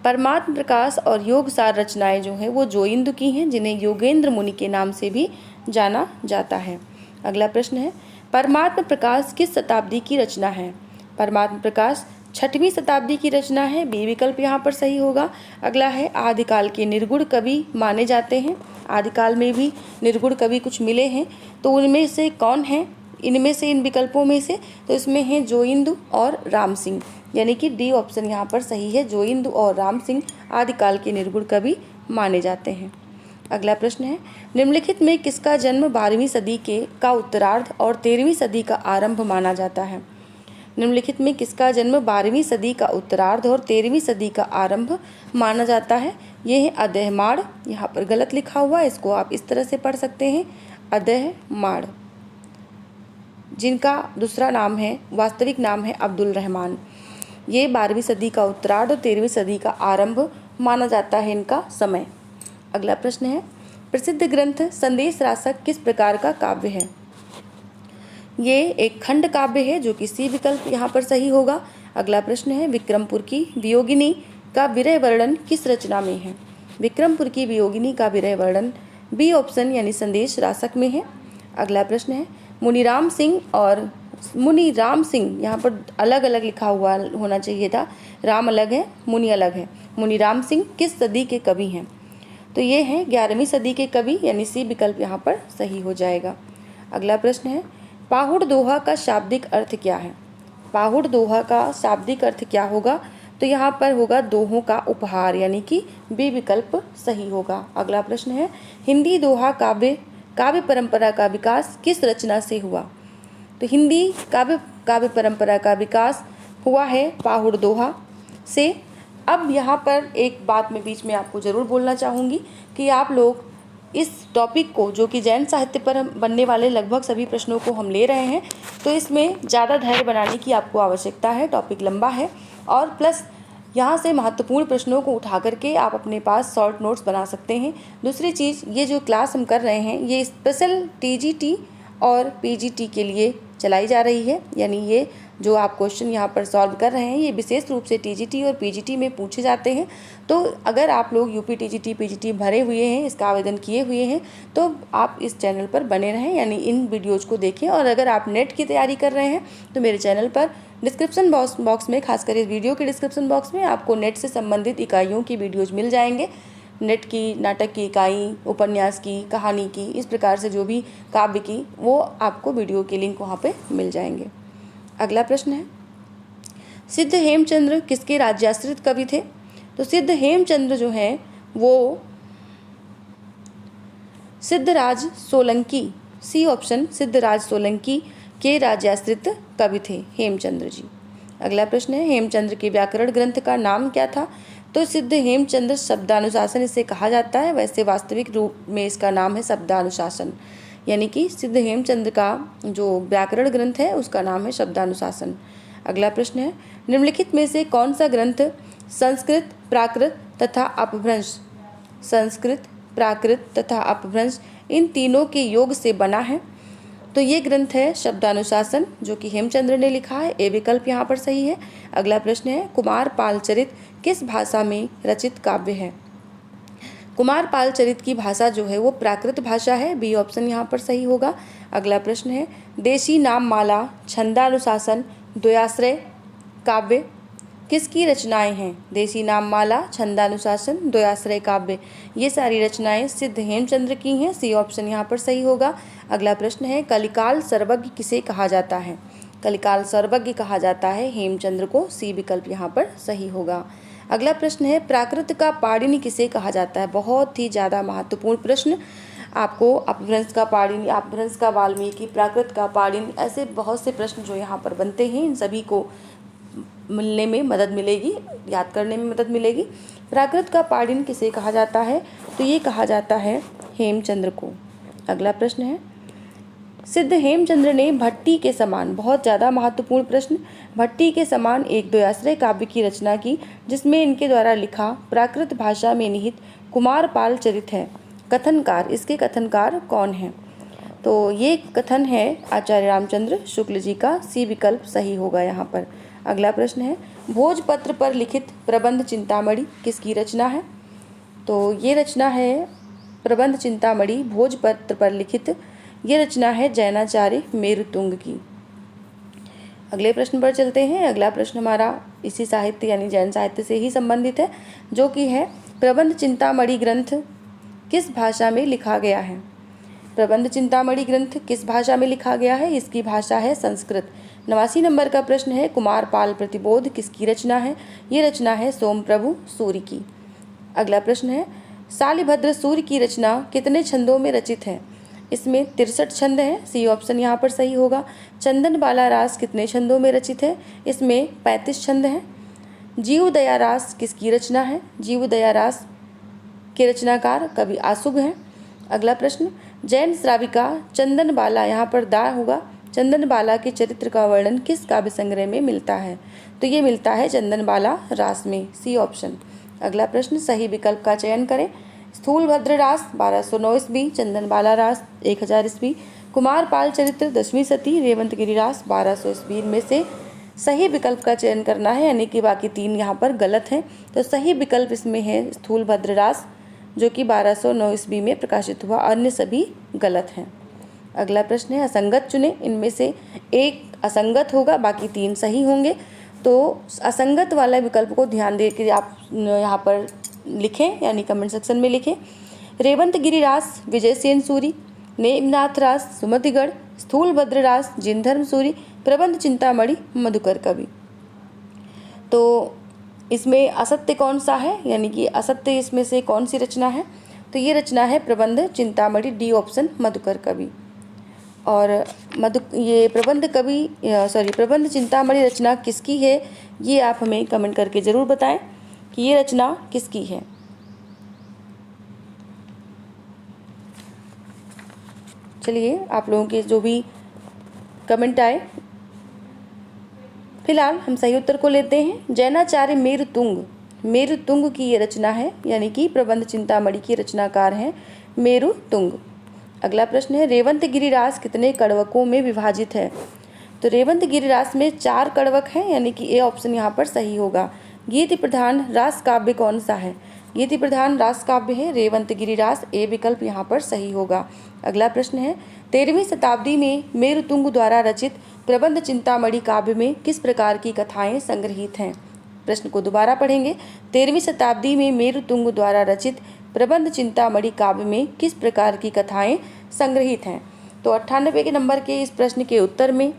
परमात्म प्रकाश और योग सार रचनाएं जो हैं वो जोइंदु की हैं, जिन्हें योगेंद्र मुनि के नाम से भी जाना जाता है। अगला प्रश्न है, परमात्म प्रकाश किस शताब्दी की रचना है? परमात्म प्रकाश 6वीं शताब्दी की रचना है, बी विकल्प यहाँ पर सही होगा। अगला है, आदिकाल के निर्गुण कवि माने जाते हैं। आदिकाल में भी निर्गुण कवि कुछ मिले हैं, तो उनमें से कौन है? इनमें से, इन विकल्पों में से, तो इसमें है जोइंदु और राम सिंह, यानी कि डी ऑप्शन यहाँ पर सही है। जोइंदु और राम सिंह आदिकाल के निर्गुण कवि माने जाते हैं। अगला प्रश्न है, निम्नलिखित में किसका जन्म 12वीं सदी का उत्तरार्ध और 13वीं सदी का आरंभ माना जाता है? निम्नलिखित में किसका जन्म 12वीं सदी का उत्तरार्ध और 13वीं सदी का आरंभ माना जाता है? ये है अदहमाड़। यहाँ पर गलत लिखा हुआ है, इसको आप इस तरह से पढ़ सकते हैं, अदहमाड़, जिनका दूसरा नाम है, वास्तविक नाम है अब्दुल रहमान। ये 12वीं सदी का उत्तरार्ध और 13वीं सदी का आरंभ माना जाता है इनका समय। अगला प्रश्न है, प्रसिद्ध ग्रंथ संदेश रासक किस प्रकार का काव्य है? ये एक खंड काव्य है, जो कि सी विकल्प यहाँ पर सही होगा। अगला प्रश्न है, विक्रमपुर की वियोगिनी का विरह वर्णन किस रचना में है? विक्रमपुर की वियोगिनी का विरह वर्णन बी ऑप्शन यानी संदेश रासक में है। अगला प्रश्न है, मुनिराम सिंह और मुनिराम सिंह, यहाँ पर अलग अलग लिखा हुआ होना चाहिए था, राम अलग है, मुनि अलग है। मुनिराम सिंह किस सदी के कवि हैं? तो ये हैं 11वीं सदी के कवि, यानी सी विकल्प यहाँ पर सही हो जाएगा। अगला प्रश्न है, पाहुड़ दोहा का शाब्दिक अर्थ क्या है? पाहुड़ दोहा का शाब्दिक अर्थ क्या होगा? तो यहाँ पर होगा दोहों का उपहार, यानी कि बी विकल्प सही होगा। अगला प्रश्न है, हिंदी दोहा काव्य परंपरा का विकास किस रचना से हुआ? तो हिंदी काव्य परंपरा का विकास हुआ है पाहुड़ दोहा से। अब यहाँ पर एक बात मैं बीच में आपको ज़रूर बोलना चाहूँगी कि आप लोग इस टॉपिक को, जो कि जैन साहित्य पर बनने वाले लगभग सभी प्रश्नों को हम ले रहे हैं, तो इसमें ज़्यादा धैर्य बनाने की आपको आवश्यकता है। टॉपिक लंबा है और प्लस यहाँ से महत्वपूर्ण प्रश्नों को उठा करके आप अपने पास शॉर्ट नोट्स बना सकते हैं। दूसरी चीज़, ये जो क्लास हम कर रहे हैं ये स्पेशल टीजीटी और पीजीटी के लिए चलाई जा रही है, यानी ये जो आप क्वेश्चन यहाँ पर सॉल्व कर रहे हैं ये विशेष रूप से टीजीटी और पीजीटी में पूछे जाते हैं। तो अगर आप लोग यूपी टीजीटी पीजीटी भरे हुए हैं, इसका आवेदन किए हुए हैं, तो आप इस चैनल पर बने रहें, यानी इन वीडियोज़ को देखें। और अगर आप नेट की तैयारी कर रहे हैं तो मेरे चैनल पर डिस्क्रिप्शन बॉक्स में, खासकर इस वीडियो के डिस्क्रिप्शन बॉक्स में, आपको नेट से संबंधित इकाइयों की वीडियोज़ मिल जाएंगे। नेट की, नाटक की इकाई, उपन्यास की, कहानी की, इस प्रकार से जो भी काव्य की, वो आपको वीडियो के लिंक वहाँ पे मिल जाएंगे। अगला प्रश्न है, सिद्ध हेमचंद्र किसके राज्याश्रित कवि थे? तो सिद्ध हेमचंद्र जो हैं वो सिद्धराज सोलंकी, सी ऑप्शन, सिद्धराज सोलंकी के राज्याश्रित कवि थे हेमचंद्र जी। अगला प्रश्न है, हेमचंद्र के व्याकरण ग्रंथ का नाम क्या था? तो सिद्ध हेमचंद्र शब्दानुशासन इसे कहा जाता है, वैसे वास्तविक रूप में इसका नाम है शब्दानुशासन, यानी कि सिद्ध हेमचंद्र का जो व्याकरण ग्रंथ है उसका नाम है शब्दानुशासन। अगला प्रश्न है, निम्नलिखित में से कौन सा ग्रंथ संस्कृत, प्राकृत तथा अपभ्रंश, संस्कृत, प्राकृत तथा अपभ्रंश इन तीनों के योग से बना है? तो ये ग्रंथ है शब्दानुशासन, जो कि हेमचंद्र ने लिखा है। ए विकल्प यहाँ पर सही है। अगला प्रश्न है, कुमार पाल चरित किस भाषा में रचित काव्य है? कुमार पाल चरित की भाषा जो है वो प्राकृत भाषा है, बी ऑप्शन यहाँ पर सही होगा। अगला प्रश्न है, देशी नाम माला, छंदानुशासन, द्वयाश्रय काव्य किसकी रचनाएं हैं? देशी नाम माला, छंदानुशासन, द्वयाश्रय काव्य, ये सारी रचनाएं सिद्ध हेमचंद्र की हैं, सी ऑप्शन यहाँ पर सही होगा। अगला प्रश्न है, कलिकाल सर्वज्ञ किसे कहा जाता है? कलिकाल सर्वज्ञ कहा जाता है हेमचंद्र को, सी विकल्प यहाँ पर सही होगा। अगला प्रश्न है, प्राकृत का पाणिनि किसे कहा जाता है? बहुत ही ज़्यादा महत्वपूर्ण प्रश्न। आपको अपभ्रंश का पाणिनि, अपभ्रंश का वाल्मीकि, प्राकृत का पाणिनि, ऐसे बहुत से प्रश्न जो यहाँ पर बनते हैं, इन सभी को मिलने में मदद मिलेगी, याद करने में मदद मिलेगी। प्राकृत का पाणिनि किसे कहा जाता है? तो ये कहा जाता है हेमचंद्र को। अगला प्रश्न है, सिद्ध हेमचंद्र ने भट्टी के समान, बहुत ज़्यादा महत्वपूर्ण प्रश्न, भट्टी के समान एक द्वयाश्रय काव्य की रचना की जिसमें इनके द्वारा लिखा प्राकृत भाषा में निहित कुमार पाल चरित है। कथनकार, इसके कथनकार कौन हैं? तो ये कथन है आचार्य रामचंद्र शुक्ल जी का, सी विकल्प सही होगा यहाँ पर। अगला प्रश्न है, भोजपत्र पर लिखित प्रबंध चिंतामणि किसकी रचना है? तो ये रचना है प्रबंध चिंतामणि, भोजपत्र पर लिखित, ये रचना है जैनाचार्य मेरुतुंग की। अगले प्रश्न पर चलते हैं। अगला प्रश्न हमारा इसी साहित्य यानी जैन साहित्य से ही संबंधित है, जो कि है प्रबंध चिंतामणि ग्रंथ किस भाषा में लिखा गया है? प्रबंध चिंतामणि ग्रंथ किस भाषा में लिखा गया है? इसकी भाषा है संस्कृत। 89 नंबर का प्रश्न है, कुमार पाल प्रतिबोध किसकी रचना है? ये रचना है सोमप्रभु सूरि की। अगला प्रश्न है, शालिभद्र सूरि की रचना कितने छंदों में रचित है? इसमें 63 छंद हैं, सी ऑप्शन यहाँ पर सही होगा। चंदन बाला रास कितने छंदों में रचित है? इसमें 35 छंद हैं। जीव दया रास किसकी रचना है? जीव दया रास के रचनाकार कवि आसुग हैं। अगला प्रश्न, जैन श्राविका चंदन बाला, यहाँ पर दा होगा, चंदन बाला के चरित्र का वर्णन किस काव्य संग्रह में मिलता है? तो ये मिलता है चंदन बाला रास में, सी ऑप्शन। अगला प्रश्न, सही विकल्प का चयन करें। स्थूलभद्र रास 1209 ईस्वी, चंदन बाला रास 1000 ईस्वी, कुमार पाल चरित्र 10वीं शती, रेवंत गिरि रास 1200 ईस्वी में से सही विकल्प का चयन करना है, यानी कि बाकी 3 यहाँ पर गलत हैं। तो सही विकल्प इसमें है स्थूलभद्र रास, जो कि 1209 ईस्वी में प्रकाशित हुआ, अन्य सभी गलत हैं। अगला प्रश्न है, असंगत चुने, इनमें से एक असंगत होगा, बाकी 3 सही होंगे। तो असंगत वाला विकल्प को ध्यान दे के आप यहाँ पर लिखें, यानी कमेंट सेक्शन में लिखें। रेवंत गिरि रास विजयसेन सूरि, नेमनाथ रास सुमतिगढ़, स्थूलभद्र रास जिनधर्म सूरि, प्रबंध चिंतामणि मधुकर कवि। तो इसमें असत्य कौन सा है, यानी कि असत्य इसमें से कौन सी रचना है? तो ये रचना है प्रबंध चिंतामणि, डी ऑप्शन मधुकर कवि। और ये प्रबंध चिंतामणि रचना किसकी है, ये आप हमें कमेंट करके ज़रूर बताएं कि ये रचना किसकी है। चलिए, आप लोगों के जो भी कमेंट आए, फिलहाल हम सही उत्तर को लेते हैं। जैनाचार्य मेरुतुंग की ये रचना है, यानी कि प्रबंध चिंतामणि की रचनाकार हैं मेरुतुंग। अगला प्रश्न है, रेवंत गिरि रास कितने कड़वकों में विभाजित है? तो रेवंत गिरि रास में 4 कड़वक हैं, यानी कि ए ऑप्शन यहाँ पर सही होगा। गीति प्रधान रास काव्य कौन सा है? गीति प्रधान रास काव्य है रेवंत गिरि रास, ए विकल्प यहाँ पर सही होगा। अगला प्रश्न है, 13वीं शताब्दी में मेरुतुंग द्वारा रचित प्रबंध चिंतामणि काव्य में किस प्रकार की कथाएं संग्रहित हैं? प्रश्न को दोबारा पढ़ेंगे। 13वीं शताब्दी में मेरुतुंग द्वारा रचित प्रबंध चिंतामणि काव्य में किस प्रकार की कथाएं संग्रहित हैं? तो 98 के नंबर के इस प्रश्न के उत्तर में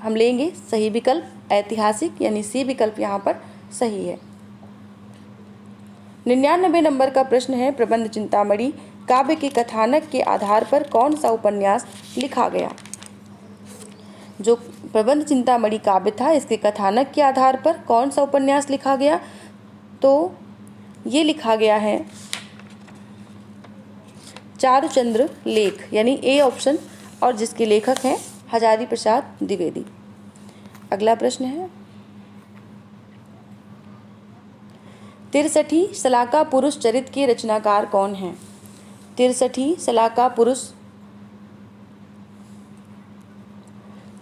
हम लेंगे सही विकल्प ऐतिहासिक, यानी सी विकल्प यहाँ पर सही है। 99 नंबर का प्रश्न है, प्रबंध चिंतामणि काव्य के कथानक के आधार पर कौन सा उपन्यास लिखा गया। जो प्रबंध चिंतामणि काव्य था, इसके कथानक के आधार पर कौन सा उपन्यास लिखा गया, तो ये लिखा गया है चारुचंद्र लेख, यानी ए ऑप्शन, और जिसके लेखक हैं हजारी प्रसाद द्विवेदी। अगला प्रश्न है, 63 शलाका पुरुष चरित के रचनाकार कौन हैं। 63 शलाका पुरुष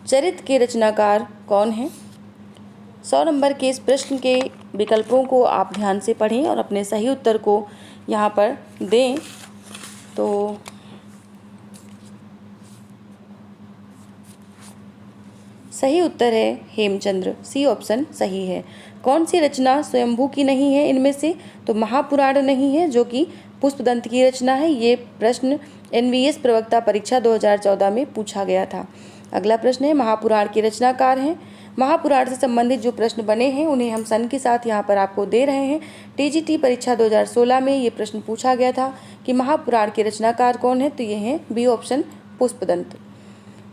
चरित के रचनाकार कौन हैं। 100 नंबर के इस प्रश्न के विकल्पों को आप ध्यान से पढ़ें और अपने सही उत्तर को यहाँ पर दें। तो सही उत्तर है हेमचंद्र, सी ऑप्शन सही है। कौन सी रचना स्वयंभू की नहीं है इनमें से, तो महापुराण नहीं है, जो कि पुष्पदंत की रचना है। ये प्रश्न NVS प्रवक्ता परीक्षा 2014 में पूछा गया था। अगला प्रश्न है, महापुराण के रचनाकार हैं। महापुराण से संबंधित जो प्रश्न बने हैं उन्हें हम सन के साथ यहाँ पर आपको दे रहे हैं। TGT परीक्षा 2016 में ये प्रश्न पूछा गया था कि महापुराण के रचनाकार कौन है, तो ये हैं बी ऑप्शन पुष्पदंत।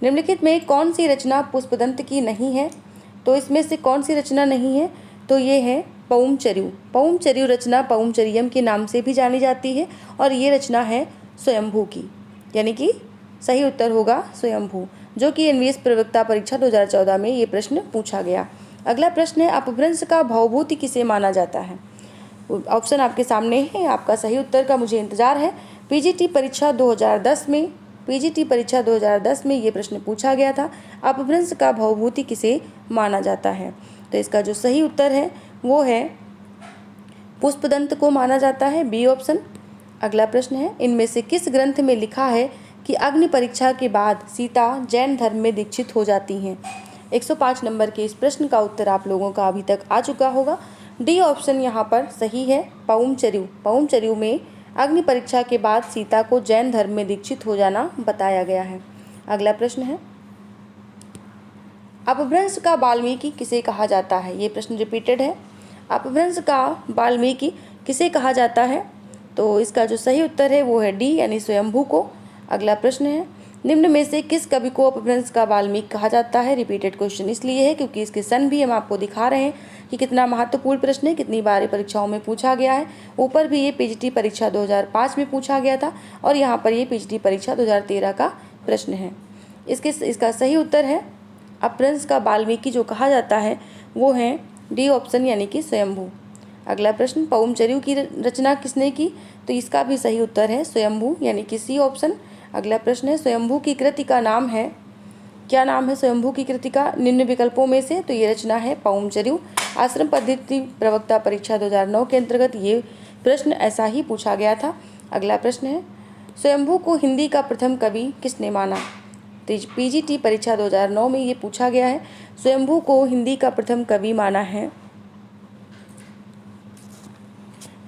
निम्नलिखित में कौन सी रचना पुष्पदंत की नहीं है, तो इसमें से कौन सी रचना नहीं है, तो ये है पउमचर्यू। पउमचर्यू रचना पउमचरियम के नाम से भी जानी जाती है और ये रचना है स्वयंभू की, यानी कि सही उत्तर होगा स्वयंभू, जो कि NVS प्रवक्ता परीक्षा 2014 में ये प्रश्न पूछा गया। अगला प्रश्न है, अपभ्रंश का भवभूति किसे माना जाता है। ऑप्शन आपके सामने है, आपका सही उत्तर का मुझे इंतजार है। PGT परीक्षा 2010 में ये प्रश्न पूछा गया था, अपभ्रंश का भवभूति किसे माना जाता है। तो इसका जो सही उत्तर है वो है पुष्पदंत को माना जाता है, बी ऑप्शन। अगला प्रश्न है, इनमें से किस ग्रंथ में लिखा है कि अग्नि परीक्षा के बाद सीता जैन धर्म में दीक्षित हो जाती हैं। 105 नंबर के इस प्रश्न का उत्तर आप लोगों का अभी तक आ चुका होगा। डी ऑप्शन यहाँ पर सही है, पउमचर्यू। पउमचर्यू में अग्नि परीक्षा के बाद सीता को जैन धर्म में दीक्षित हो जाना बताया गया है। अगला प्रश्न है, अपभ्रंश का वाल्मीकि किसे कहा जाता है। ये प्रश्न रिपीटेड है, अपभ्रंश का वाल्मीकि किसे कहा जाता है, तो इसका जो सही उत्तर है वो है डी, यानी स्वयंभू को। अगला प्रश्न है, निम्न में से किस कवि को अपभ्रंश का वाल्मीकि कहा जाता है। रिपीटेड क्वेश्चन इसलिए है क्योंकि इसके सन भी हम आपको दिखा रहे हैं कि कितना महत्वपूर्ण प्रश्न है, कितनी बार परीक्षाओं में पूछा गया है। ऊपर भी ये PGT परीक्षा 2005 में पूछा गया था और यहाँ पर ये PGT परीक्षा 2013 का प्रश्न है। इसका सही उत्तर है अपभ्रंश का वाल्मीकि जो कहा जाता है वो है डी ऑप्शन, यानी कि स्वयंभू। अगला प्रश्न, पउमचर्यू की रचना किसने की, तो इसका भी सही उत्तर है स्वयंभू, यानी कि सी ऑप्शन। अगला प्रश्न है, स्वयंभू की कृति का नाम है, क्या नाम है स्वयंभू की कृति का निम्न विकल्पों में से, तो ये रचना है पउमचर्यू। आश्रम पद्धति प्रवक्ता परीक्षा 2009 के अंतर्गत ये प्रश्न ऐसा ही पूछा गया था। अगला प्रश्न है, स्वयंभू को हिंदी का प्रथम कवि किसने माना। तो PGT परीक्षा 2009 में ये पूछा गया है, स्वयंभू को हिंदी का प्रथम कवि माना है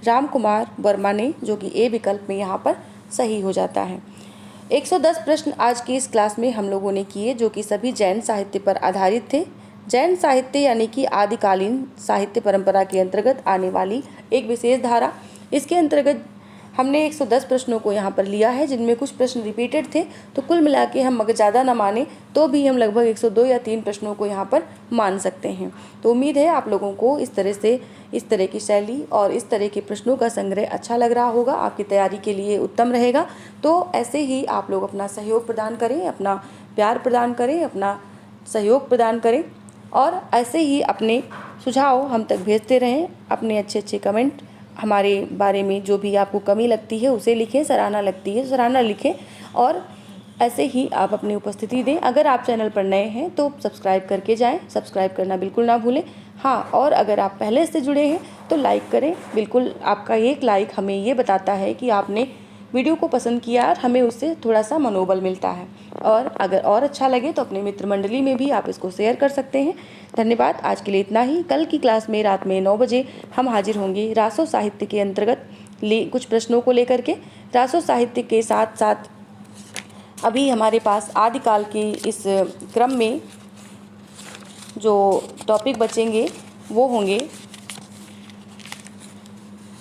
राम कुमार वर्मा ने, जो कि ए विकल्प में यहाँ पर सही हो जाता है। 110 प्रश्न आज की इस क्लास में हम लोगों ने किए, जो कि सभी जैन साहित्य पर आधारित थे। जैन साहित्य यानी कि आदिकालीन साहित्य परंपरा के अंतर्गत आने वाली एक विशेष धारा। इसके अंतर्गत हमने 110 प्रश्नों को यहाँ पर लिया है, जिनमें कुछ प्रश्न रिपीटेड थे, तो कुल मिला के हम अगर ज़्यादा ना माने तो भी हम लगभग 102 या 3 प्रश्नों को यहाँ पर मान सकते हैं। तो उम्मीद है आप लोगों को इस तरह की शैली और इस तरह के प्रश्नों का संग्रह अच्छा लग रहा होगा, आपकी तैयारी के लिए उत्तम रहेगा। तो ऐसे ही आप लोग अपना सहयोग प्रदान करें, अपना प्यार प्रदान करें, अपना सहयोग प्रदान करें और ऐसे ही अपने सुझाव हम तक भेजते रहें। अपने अच्छे कमेंट हमारे बारे में जो भी आपको कमी लगती है उसे लिखें, सराहना लगती है सराहना लिखें और ऐसे ही आप अपनी उपस्थिति दें। अगर आप चैनल पर नए हैं तो सब्सक्राइब करके जाएं, सब्सक्राइब करना बिल्कुल ना भूलें। हाँ, और अगर आप पहले से जुड़े हैं तो लाइक करें, बिल्कुल आपका एक लाइक हमें ये बताता है कि आपने वीडियो को पसंद किया और हमें उससे थोड़ा सा मनोबल मिलता है। और अगर और अच्छा लगे तो अपने मित्र मंडली में भी आप इसको शेयर कर सकते हैं। धन्यवाद, आज के लिए इतना ही। कल की क्लास में रात में 9 बजे हम हाजिर होंगे रासो साहित्य के अंतर्गत कुछ प्रश्नों को लेकर के। रासो साहित्य के साथ साथ अभी हमारे पास आदिकाल के इस क्रम में जो टॉपिक बचेंगे वो होंगे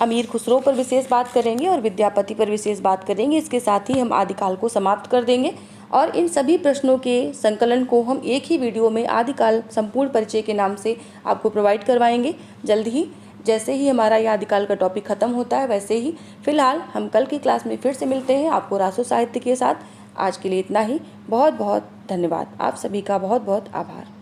अमीर खुसरो पर विशेष बात करेंगे और विद्यापति पर विशेष बात करेंगे। इसके साथ ही हम आदिकाल को समाप्त कर देंगे और इन सभी प्रश्नों के संकलन को हम एक ही वीडियो में आदिकाल संपूर्ण परिचय के नाम से आपको प्रोवाइड करवाएंगे जल्द ही। जैसे ही हमारा ये आदिकाल का टॉपिक खत्म होता है वैसे ही फिलहाल हम कल की क्लास में फिर से मिलते हैं आपको रासो साहित्य के साथ। आज के लिए इतना ही। बहुत बहुत धन्यवाद। आप सभी का बहुत बहुत आभार।